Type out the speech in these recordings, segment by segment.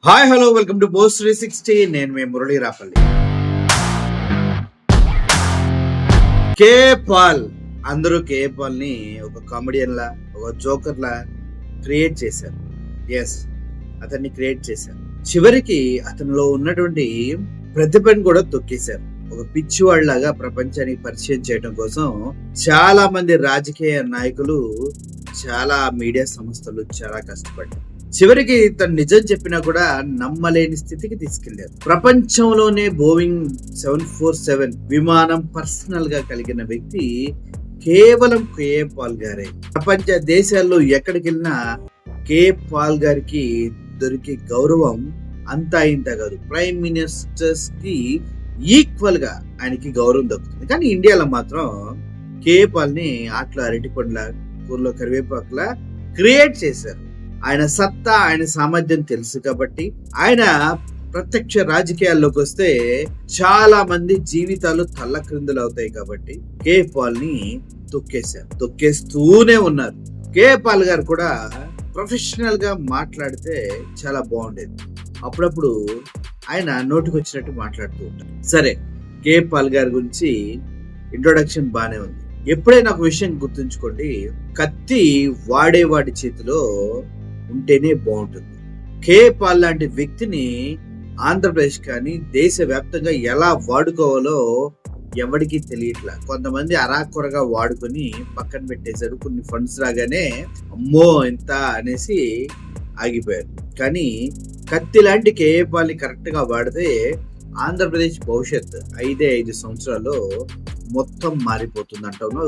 Hi hello welcome to post 360. నేను మీ మురళీ రాపల్లి. కే Paul, అందరూ కే Paul ని ఒక కామెడియన్ లా, ఒక జోకర్ లా క్రియేట్ చేశారు. ఎస్, అతన్ని క్రియేట్ చేశారు. చివరికి అతనిలో ఉన్నటువంటి ప్రతిభను కూడా తొక్కేశారు. ఒక పిచ్చివాళ్లాగా ప్రపంచానికి పరిచయం చేయడం కోసం చాలా మంది రాజకీయ నాయకులు, చాలా మీడియా సంస్థలు చాలా కష్టపడ్డారు. చివరికి తను నిజం చెప్పినా కూడా నమ్మలేని స్థితికి తీసుకెళ్లారు. ప్రపంచంలోనే బోయింగ్ 747 విమానం పర్సనల్ గా కలిగిన వ్యక్తి కేవలం కే పాల్ గారే. ప్రపంచ దేశాల్లో ఎక్కడికి వెళ్ళినా కే పాల్ గారికి దొరికే గౌరవం అంతా ఇంత కాదు. ప్రైమ్ మినిస్టర్స్ కి ఈక్వల్ గా ఆయనకి గౌరవం దక్కుతుంది. కానీ ఇండియాలో మాత్రం కే పాల్ ని ఆటల అరటిపండ్ల కూరలో కరివేపాకులా క్రియేట్ చేశారు. ఆయన సత్తా, ఆయన సామర్థ్యం తెలుసు కాబట్టి ఆయన ప్రత్యక్ష రాజకీయాల్లోకి వస్తే చాలా మంది జీవితాలు తల్ల క్రిందులు అవుతాయి కాబట్టి కే పాల్ ని తొక్కేస్తూనే ఉన్నారు. కే పాల్ గారు కూడా ప్రొఫెషనల్ గా మాట్లాడితే చాలా బాగుండేది. అప్పుడప్పుడు ఆయన నోటికి వచ్చినట్టు మాట్లాడుతూ ఉంటారు. సరే, కే పాల్ గారి గురించి ఇంట్రొడక్షన్ బానే ఉంది. ఎప్పుడైనా ఒక విషయం గుర్తుంచుకోండి, కత్తి వాడేవాడి చేతిలో ఉంటేనే బాగుంటుంది. కే పాల్ లాంటి వ్యక్తిని ఆంధ్రప్రదేశ్ కానీ దేశవ్యాప్తంగా ఎలా వాడుకోవాలో ఎవరికి తెలియట్లా. కొంతమంది అరాకొరగా వాడుకొని పక్కన పెట్టేశారు. కొన్ని ఫండ్స్ రాగానే అమ్మో ఎంత అనేసి ఆగిపోయారు. కానీ కత్తి లాంటి కే పాల్ ని కరెక్ట్ గా వాడితే ఆంధ్రప్రదేశ్ భవిష్యత్ 5 సంవత్సరాల్లో మొత్తం మారిపోతుంది అంటాను.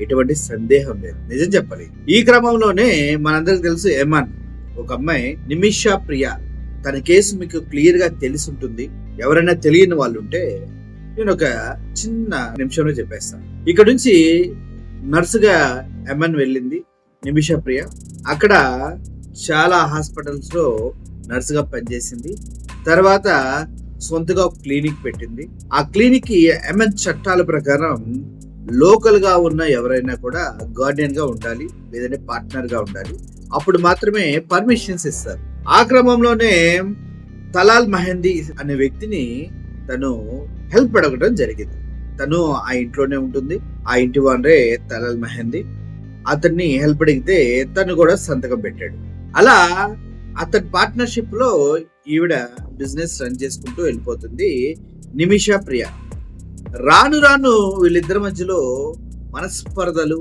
ఎటువంటి సందేహం లేదు, నిజం చెప్పాలి. ఈ క్రమంలోనే మనందరికి తెలుసు ఎమన్, ఒక అమ్మాయి నిమిషా ప్రియా. తన కేసు మీకు క్లియర్ గా తెలిసి ఉంటుంది. ఎవరైనా తెలియని వాళ్ళు ఉంటే నేను ఒక చిన్న నిమిషంలో చెప్పేస్తాను. ఇక్కడ నుంచి నర్సుగా ఎమన్ వెళ్ళింది నిమిషా ప్రియ. అక్కడ చాలా హాస్పిటల్స్ లో నర్సుగా పనిచేసింది. తర్వాత సొంతగా ఒక క్లినిక్ పెట్టింది. ఆ క్లినిక్ కి ఎమన్ చట్టాల ప్రకారం లోకల్ గా ఉన్న ఎవరైనా కూడా గార్డియన్ గా ఉండాలి, లేదంటే పార్ట్నర్ గా ఉండాలి. అప్పుడు మాత్రమే పర్మిషన్స్ ఇస్తారు. ఆ క్రమంలోనే తలాల్ మెహందీ అనే వ్యక్తిని తను హెల్ప్ అడగడం జరిగింది. తను ఆ ఇంట్లోనే ఉంటుంది. ఆ ఇంటి వారే తలాల్ మెహందీ. అతన్ని హెల్ప్ అడిగితే తను కూడా సంతకం పెట్టాడు. అలా అతని పార్ట్నర్షిప్ లో ఈవిడ బిజినెస్ రన్ చేసుకుంటూ వెళ్ళిపోతుంది నిమిషా ప్రియ. రాను రాను వీళ్ళిద్దరి మధ్యలో మనస్పర్ధలు,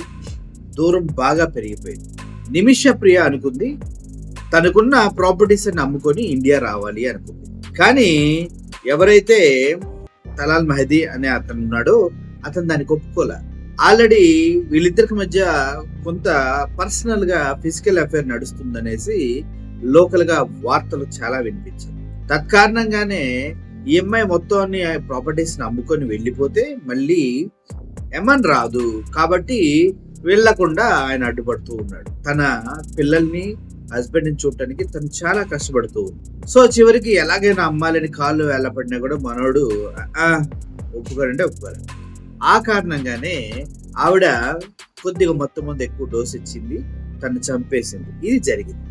దూరం బాగా పెరిగిపోయింది. నిమిషా ప్రియ అనుకుంది తనకున్న ప్రాపర్టీస్ అని అమ్ముకొని ఇండియా రావాలి అనుకుంది. కానీ ఎవరైతే తలాల్ మెహదీ అనే అతను ఉన్నాడో అతను దానికి ఒప్పుకోలే. ఆల్రెడీ వీళ్ళిద్దరికి మధ్య కొంత పర్సనల్ గా ఫిజికల్ అఫైర్ నడుస్తుందనేసి లోకల్ గా వార్తలు చాలా వినిపించాయి. తత్కారణంగానే ఈ అమ్మాయి మొత్తం ప్రాపర్టీస్ అమ్ముకొని వెళ్ళిపోతే మళ్ళీ ఎమన్ రాదు కాబట్టి వెళ్లకుండా ఆయన అడ్డుపడుతూ ఉన్నాడు. తన పిల్లల్ని, హస్బెండ్ ని చూడటానికి తను చాలా కష్టపడుతూ ఉంది. సో చివరికి ఎలాగైనా అమ్మాలని కాళ్ళు వేళ్ళపడినా కూడా మనోడు ఒప్పుకోరంటే ఒప్పుకోరు. ఆ కారణంగానే ఆవిడ కొద్దిగా మొత్తం ముందు ఎక్కువ డోస్ ఇచ్చింది, తను చంపేసింది. ఇది జరిగింది.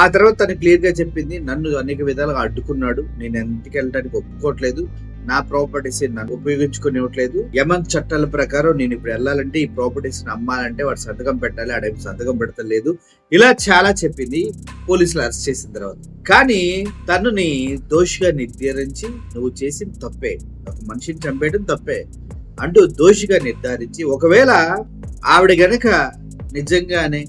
ఆ తర్వాత తను క్లియర్ గా చెప్పింది, నన్ను అనేక విధాలుగా అడ్డుకున్నాడు, నేను ఇంటికి వెళ్ళడానికి ఒప్పుకోవట్లేదు, నా ప్రాపర్టీస్ నన్ను ఉపయోగించుకునివ్వట్లేదు, యమన్ చట్టాల ప్రకారం నేను ఇప్పుడు వెళ్ళాలంటే ఈ ప్రాపర్టీస్ అమ్మాలంటే వాడు సంతకం పెట్టాలి, ఆడేమి సంతకం పెడతలేదు, ఇలా చాలా చెప్పింది. పోలీసులు అరెస్ట్ చేసిన తర్వాత కానీ తనని దోషిగా నిర్ధారించి, నువ్వు చేసిన తప్పే, ఒక మనిషిని చంపేయడం తప్పే అంటూ దోషిగా నిర్ధారించి, ఒకవేళ ఆవిడ గనక నిజంగానే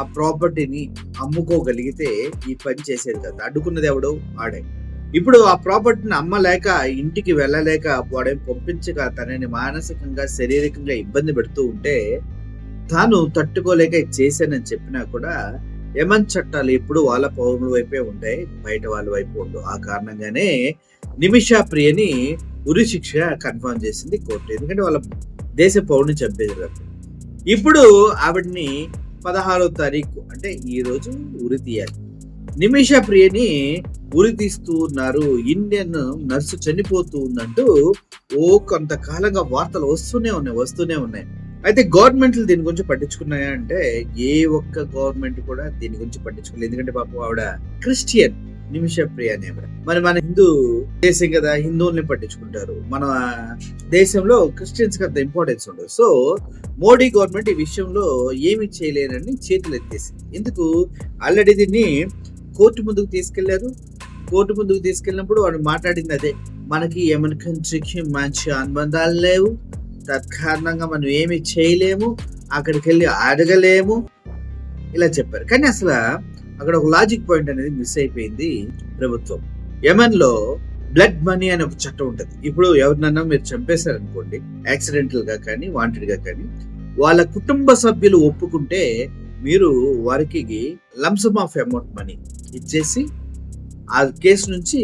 ఆ ప్రాపర్టీని అమ్ముకోగలిగితే ఈ పని చేసేది కదా. అడ్డుకున్నది ఎవడో ఆడే. ఇప్పుడు ఆ ప్రాపర్టీని అమ్మలేక, ఇంటికి వెళ్ళలేక, వాడేం పంపించక తనని మానసికంగా, శారీరకంగా ఇబ్బంది పెడుతూ ఉంటే తాను తట్టుకోలేక చేశానని చెప్పినా కూడా యమన్ చట్టాలు ఎప్పుడు వాళ్ళ పౌరుల వైపే ఉంటాయి, బయట వాళ్ళ వైపు ఉండవు. ఆ కారణంగానే నిమిషా ప్రియని ఉరి శిక్ష కన్ఫర్మ్ చేసింది కోర్టు. ఎందుకంటే వాళ్ళ దేశ పౌరుని చంపేది కాబట్టి. ఇప్పుడు ఆవిడ్ని 16వ తారీఖు అంటే ఈ రోజు ఉరి తీయాలి. నిమిషా ప్రియని ఉరి తీస్తూ ఉన్నారు. ఇండియన్ నర్సు చనిపోతూ ఉందంటూ కొంతకాలంగా వార్తలు వస్తూనే ఉన్నాయి. అయితే గవర్నమెంట్లు దీని గురించి పట్టించుకున్నాయా అంటే ఏ ఒక్క గవర్నమెంట్ కూడా దీని గురించి పట్టించుకోలేదు. ఎందుకంటే పాపం ఆవిడ క్రిస్టియన్, నిమిష ప్రియ నేమ్రా. మన హిందూ దేశం కదా, హిందువుల్ని పట్టించుకుంటారు. మన దేశంలో క్రిస్టియన్స్ కి అంత ఇంపార్టెన్స్ ఉండదు. సో మోడీ గవర్నమెంట్ ఈ విషయంలో ఏమి చేయలేరని చేతులు ఎత్తేసింది. ఎందుకు? ఆల్రెడీ దీన్ని కోర్టు ముందుకు తీసుకెళ్లారు. కోర్టు ముందుకు తీసుకెళ్ళినప్పుడు వాడు మాట్లాడింది అదే, మనకి యమన్ కంట్రీకి మంచి అనుబంధాలు లేవు, తత్కారణంగా మనం ఏమి చేయలేము, అక్కడికి వెళ్ళి అడగలేము, ఇలా చెప్పారు. కానీ అసలు అక్కడ ఒక లాజిక్ పాయింట్ అనేది మిస్ అయిపోయింది ప్రభుత్వం. యమన్ లో బ్లడ్ మనీ అనే ఒక చట్టం ఉంటుంది. ఇప్పుడు ఎవరినన్నా మీరు చంపేశారనుకోండి, యాక్సిడెంటల్ గా కానీ వాంటెడ్ గా కానీ, వాళ్ళ కుటుంబ సభ్యులు ఒప్పుకుంటే మీరు వారికి లంసమ్ ఆఫ్ అమౌంట్ మనీ ఇచ్చేసి ఆ కేసు నుంచి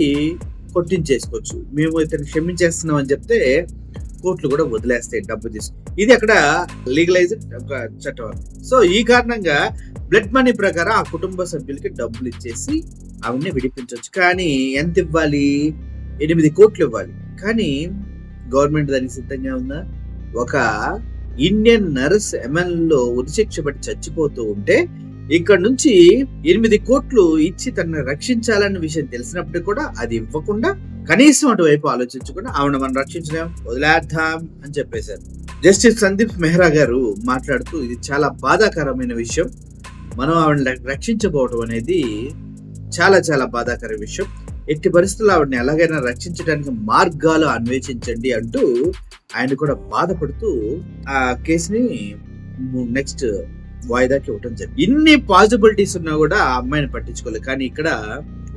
కొట్టించేసుకోవచ్చు. మేము ఇతను క్షమించేస్తున్నాం అని చెప్తే కోర్టులు కూడా వదిలేస్తాయి డబ్బు తీసుకు. ఇది అక్కడ లీగలైజ్డ్ ఒక చట్టం. సో ఈ కారణంగా బ్లడ్ మనీ ప్రకారం ఆ కుటుంబ సభ్యులకి డబ్బులు ఇచ్చేసి అవన్నీ విడిపించవచ్చు. కానీ ఎంత ఇవ్వాలి? 8 కోట్లు ఇవ్వాలి. కానీ గవర్నమెంట్ దానికి సిద్ధంగా ఉందా? ఒక ఇండియన్ నర్స్ యెమెన్ లో ఉరిశిక్ష పట్టి చచ్చిపోతూ ఉంటే ఇక్కడ నుంచి 8 కోట్లు ఇచ్చి తనని రక్షించాలన్న విషయం తెలిసినప్పుడు కూడా అది ఇవ్వకుండా కనీసం అటువైపు ఆలోచించకుండా ఆవిడ మనం రక్షించలేం, వదిలేద్దాం అని చెప్పేశారు. జస్టిస్ సందీప్ మెహ్రా గారు మాట్లాడుతూ ఇది చాలా బాధాకరమైన విషయం, మనం ఆవిడని రక్షించబోవటం అనేది చాలా చాలా బాధాకర విషయం, ఎట్టి పరిస్థితుల్లో ఆవిడని ఎలాగైనా రక్షించడానికి మార్గాలు అన్వేషించండి అంటూ ఆయన కూడా బాధపడుతూ ఆ కేసుని నెక్స్ట్ వాయిదాకి ఇవ్వటం జరిగింది. ఇన్ని పాసిబిలిటీస్ ఉన్నా కూడా ఆ అమ్మాయిని పట్టించుకోలేదు. కానీ ఇక్కడ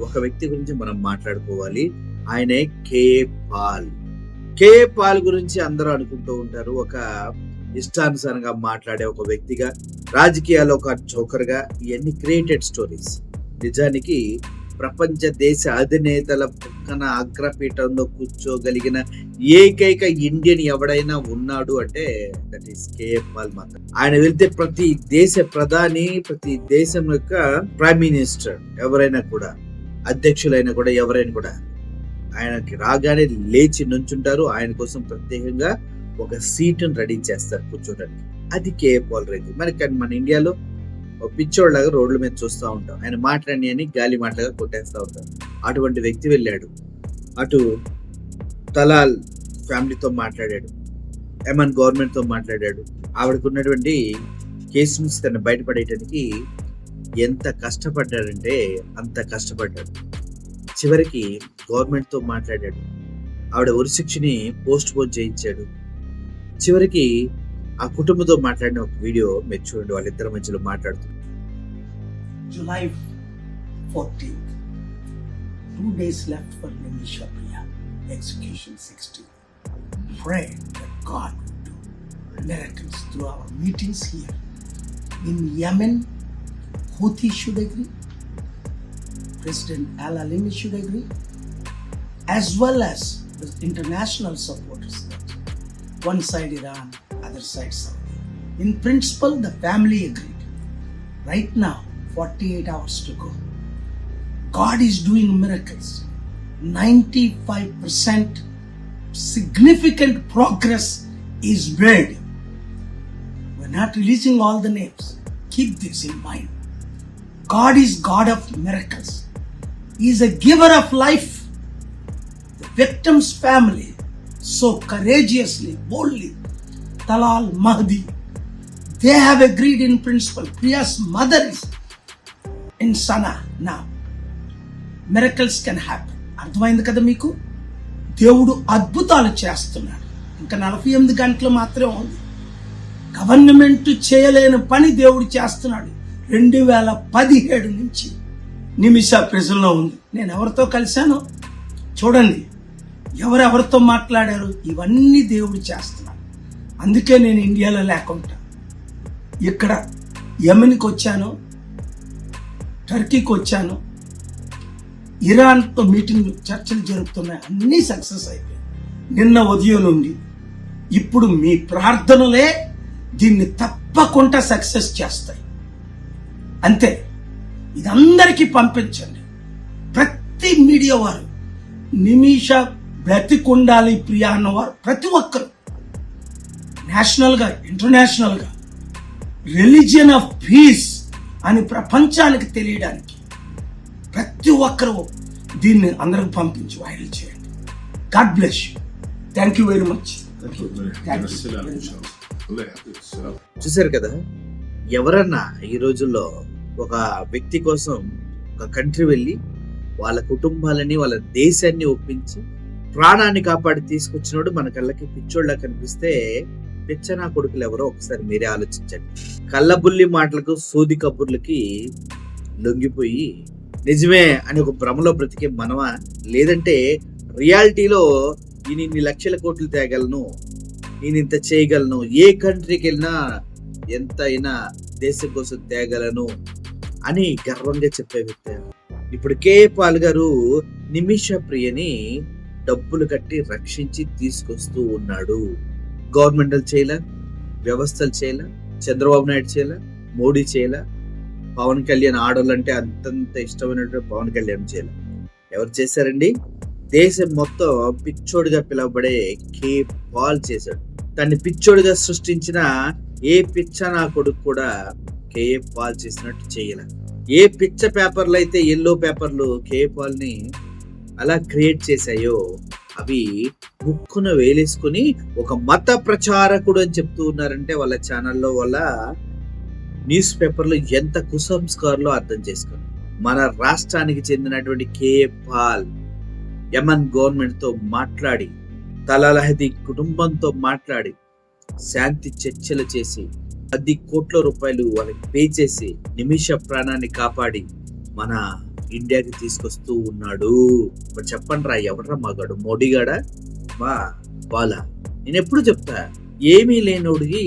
ఒక వ్యక్తి గురించి మనం మాట్లాడుకోవాలి. ఆయనే కే పాల్ గురించి అందరూ అనుకుంటూ ఉంటారు. ఒక ఇష్టానుసారంగా మాట్లాడే ఒక వ్యక్తిగా, రాజకీయాల్లో ఒక జోకర్ గా, ఇవన్నీ క్రియేటెడ్ స్టోరీస్. నిజానికి ప్రపంచ దేశ అధినేతల పక్కన అగ్రపీఠంలో కూర్చోగలిగిన ఏకైక ఇండియన్ ఎవడైనా ఉన్నాడు అంటే దట్ ఈస్ కేఏ పాల్ మాత్రం. ఆయన వెళ్తే ప్రతి దేశ ప్రధాని, ప్రతి దేశం యొక్క ప్రైమ్ మినిస్టర్ ఎవరైనా కూడా, అధ్యక్షులైనా కూడా, ఎవరైనా కూడా ఆయనకి రాగానే లేచి నుంచుంటారు. ఆయన కోసం ప్రత్యేకంగా ఒక సీటును రెడీ చేస్తారు కూర్చోడానికి. అది కేఏ పాల్ రేంజ్. మరి కానీ మన ఇండియాలో పిచ్చోళ్ళగా రోడ్ల మీద చూస్తూ ఉంటాం. ఆయన మాట్లాడి అని గాలి మాటగా కొట్టేస్తూ ఉంటాం. అటువంటి వ్యక్తి వెళ్ళాడు, అటు తలాల్ ఫ్యామిలీతో మాట్లాడాడు, యెమెన్ గవర్నమెంట్ తో మాట్లాడాడు. ఆవిడకున్నటువంటి కేసు నుంచి తను బయటపడేయడానికి ఎంత కష్టపడ్డాడంటే అంత కష్టపడ్డాడు. చివరికి గవర్నమెంట్ తో మాట్లాడాడు, ఆవిడ ఉరిశిక్షని పోస్ట్ పోన్ చేయించాడు. చివరికి ఆ కుటుంబంతో మాట్లాడిన ఒక వీడియో మీరు చూడండి, వాళ్ళిద్దరి మధ్యలో మాట్లాడుతున్నారు. July 14th, 2 days left for Nimisha Priya execution 16. Pray that God would do miracles through our meetings here. In Yemen, Houthi should agree, President Al-Alimi should agree, as well as the international supporters. One side Iran, other side Saudi. In principle, the family agreed. Right now, 48 hours to go. God is doing miracles. 95% significant progress is made. We're not releasing all the names. Keep this in mind. God is God of miracles. He is a giver of life. The victim's family so courageously, boldly, Talal, Mahdi, they have agreed in principle. Priya's mother is in Sana now. Miracles can happen. అర్థమైంది కదా మీకు? దేవుడు అద్భుతాలు చేస్తున్నాడు. ఇంకా 48 గంటలు మాత్రమే ఉంది. గవర్నమెంట్ చేయలేని పని దేవుడు చేస్తున్నాడు. 2017 నుంచి నిమిష ప్రజల్లో ఉంది. నేను ఎవరితో కలిశానో చూడండి, ఎవరెవరితో మాట్లాడారు, ఇవన్నీ దేవుడు చేస్తున్నాడు. అందుకే నేను ఇండియాలో లేకుండా ఇక్కడ యెమెన్కి వచ్చాను, టర్కీకి వచ్చాను, ఇరాన్తో మీటింగ్ చర్చలు జరుగుతున్నాయి, అన్నీ సక్సెస్ అయిపోయాయి. నిన్న ఉదయం నుండి ఇప్పుడు మీ ప్రార్థనలే దీన్ని తప్పకుండా సక్సెస్ చేస్తాయి. అంతే. ఇదందరికీ పంపించండి. ప్రతి మీడియా వారు నిమిష బ్రతికుండాలి ప్రియా అన్నవారు ప్రతి ఒక్కరు నేషనల్ గా, ఇంటర్నేషనల్ గా రిలీజియన్ ఆఫ్ పీస్ అని ప్రపంచానికి తెలియడానికి ప్రతి ఒక్కరు దీన్ని అందరికి పంపించి వైరల్ చేయండి. God bless you. Thank you very much. చూసారు కదా, ఎవరన్నా ఈ రోజుల్లో ఒక వ్యక్తి కోసం ఒక కంట్రీ వెళ్ళి వాళ్ళ కుటుంబాలని వాళ్ళ దేశాన్ని ఒప్పించి ప్రాణాన్ని కాపాడి తీసుకొచ్చినోడు మన కళ్ళకి పిచ్చోళ్ళ కనిపిస్తే పిచ్చనా కొడుకులు ఎవరో ఒకసారి మీరే ఆలోచించండి. కళ్ళబుల్లి మాటలకు సూది కబుర్లకి లొంగిపోయి నిజమే అని ఒక భ్రమలో బ్రతికే మనమా, లేదంటే రియాలిటీలో నేను ఇన్ని లక్షల కోట్లు తేగలను, నేను ఇంత చేయగలను, ఏ కంట్రీకి వెళ్ళినా ఎంత అయినా దేశం కోసం తేగలను అని గర్వంగా చెప్పే వ్యక్తి. ఇప్పుడు కేఏ పాల్ గారు నిమిష ప్రియని డబ్బులు కట్టి రక్షించి తీసుకొస్తూ ఉన్నాడు. గవర్నమెంటల్ చేయలే, వ్యవస్థలు చేయలే, చంద్రబాబు నాయుడు చేయలే, మోడీ చేయలే, పవన్ కళ్యాణ్ ఆడోళ్ళంటే అంతంత ఇష్టమైనటువంటి పవన్ కళ్యాణ్ చేయలే. ఎవరు చేశారండి? దేశం మొత్తం పిచ్చోడిగా పిలువబడే కేఏ పాల్ చేశాడు. తన్ని పిచ్చోడిగా సృష్టించిన ఏ పిచ్చ నా కొడుకు కూడా కేఏ పాల్ చేసినట్టు చేయలే. ఏ పిచ్చ పేపర్లు అయితే ఎల్లో పేపర్లు కేఏ పాల్ ని అలా క్రియేట్ చేశాయో అవి ముక్కున వేలేసుకుని ఒక మత ప్రచారకుడు అని చెప్తూ ఉన్నారంటే వాళ్ళ ఛానల్లో వాళ్ళ న్యూస్ పేపర్లు ఎంత కుసంస్కారులో అర్థం చేసుకోండి. మన రాష్ట్రానికి చెందినటువంటి కేఏ పాల్ యమన్ గవర్నమెంట్ తో మాట్లాడి, తలాలహది కుటుంబంతో మాట్లాడి శాంతి చర్చలు చేసి 10 కోట్ల రూపాయలు వాళ్ళకి పే చేసి నిమిష ప్రాణాన్ని కాపాడి మన ఇండియాకి తీసుకొస్తూ ఉన్నాడు. ఇప్పుడు చెప్పండి రా, ఎవడరా మగాడు? మోడీగాడా మా బాలా? నేను ఎప్పుడు చెప్తా, ఏమీ లేనోడికి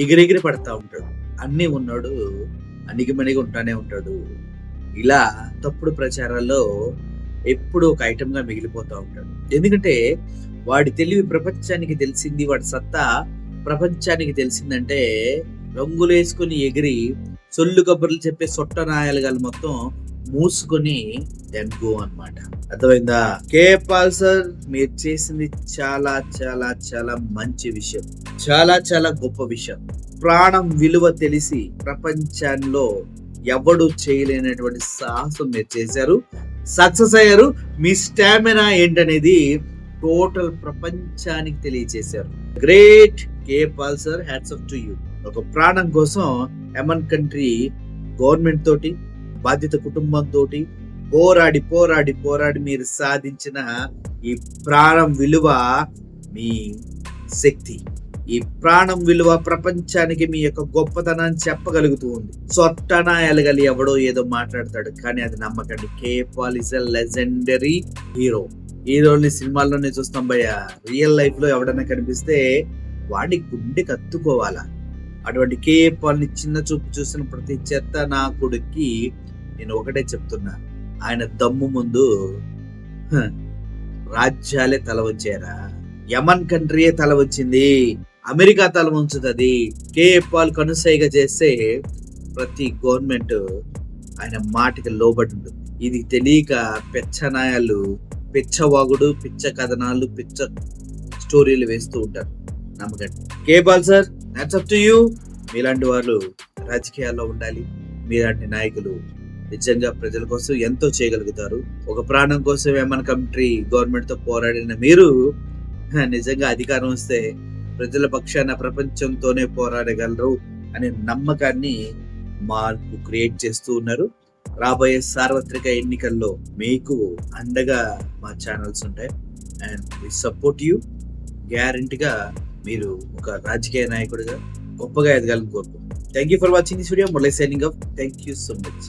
ఎగిరెగిరి పడతా ఉంటాడు, అన్నీ ఉన్నాడు అణిగిమణిగి ఉంటానే ఉంటాడు. ఇలా తప్పుడు ప్రచారాల్లో ఎప్పుడు ఒక ఐటమ్ గా మిగిలిపోతా ఉంటాడు. ఎందుకంటే వాడి తెలివి ప్రపంచానికి తెలిసింది, వాడి సత్తా ప్రపంచానికి తెలిసిందంటే రంగులేసుకుని ఎగిరి సొల్లు కబుర్లు చెప్పే సొట్ట నాయాలుగాలు మొత్తం మూసుకొని దెంగో అన్నమాట. అర్థమైందా? కేఏ పాల్ సార్, మీరు చేసింది చాలా చాలా చాలా మంచి విషయం, చాలా చాలా గొప్ప విషయం. ప్రాణం విలువ తెలిసి ప్రపంచంలో ఎవడు చేయలేనటువంటి సాహసం మీరు చేశారు, సక్సెస్ అయ్యారు. మీ స్టామినా ఏంటనేది టోటల్ ప్రపంచానికి తెలియజేశారు. Great K A Paul sir, hats off to you. ఒక ప్రాణం కోసం యమన్ కంట్రీ గవర్నమెంట్ తోటి, బాధిత కుటుంబంతో పోరాడి పోరాడి పోరాడి మీరు సాధించిన ఈ ప్రాణం విలువ మీ శక్తి. ఈ ప్రాణం విలువ ప్రపంచానికి మీ యొక్క గొప్పతనాన్ని చెప్పగలుగుతూ ఉంది. సొట్టనా ఎలగలి ఎవడో ఏదో మాట్లాడతాడు, కానీ అది నమ్మకండి. K A Paul is a legendary hero. హీరోని సినిమాల్లోనే చూస్తాం భయ్యా, రియల్ లైఫ్ లో ఎవడన్నా కనిపిస్తే వాడిని గుండె కత్తుకోవాలా. అటువంటి కేఏ పాల్ ని చిన్న చూపు చూసిన ప్రతి చెత్త నా కొడుక్కి నేను ఒకటే చెప్తున్నా, ఆయన దమ్ము ముందు రాజ్యాలే తల వచ్చారా? యమన్ కంట్రీయే తల వచ్చింది, అమెరికా తల ఉంచుతుంది. కేఏ పాల్ కనుసైగా చేస్తే ప్రతి గవర్నమెంట్ ఆయన మాటకి లోబడి ఉంటుంది. ఇది తెలియక పెచ్చనాయాలు, పిచ్చవాగుడు, పిచ్చ కథనాలు, పిచ్చ స్టోరీలు వేస్తూ ఉంటారు. నమ్మకండి. K A Paul sir, hats off to you. మీలాంటి వాళ్ళు రాజకీయాల్లో ఉండాలి. మీలాంటి నాయకులు నిజంగా ప్రజల కోసం ఎంతో చేయగలుగుతారు. ఒక ప్రాణం కోసం యమన్ కంట్రీ గవర్నమెంట్ తో పోరాడిన మీరు నిజంగా అధికారం వస్తే ప్రజల పక్షాన ప్రపంచంతోనే పోరాడగలరు అనే నమ్మకాన్ని మార్పు క్రియేట్ చేస్తూ ఉన్నారు. రాబోయే సార్వత్రిక ఎన్నికల్లో మీకు అండగా మా ఛానల్స్ ఉంటాయి అండ్ వి సపోర్ట్ యూ. గ్యారంటీగా మీరు ఒక రాజకీయ నాయకుడిగా గొప్పగా ఎదగాలని కోరుకుంటున్నాను. Thank you for watching this video. Murali signing off. Thank you so much.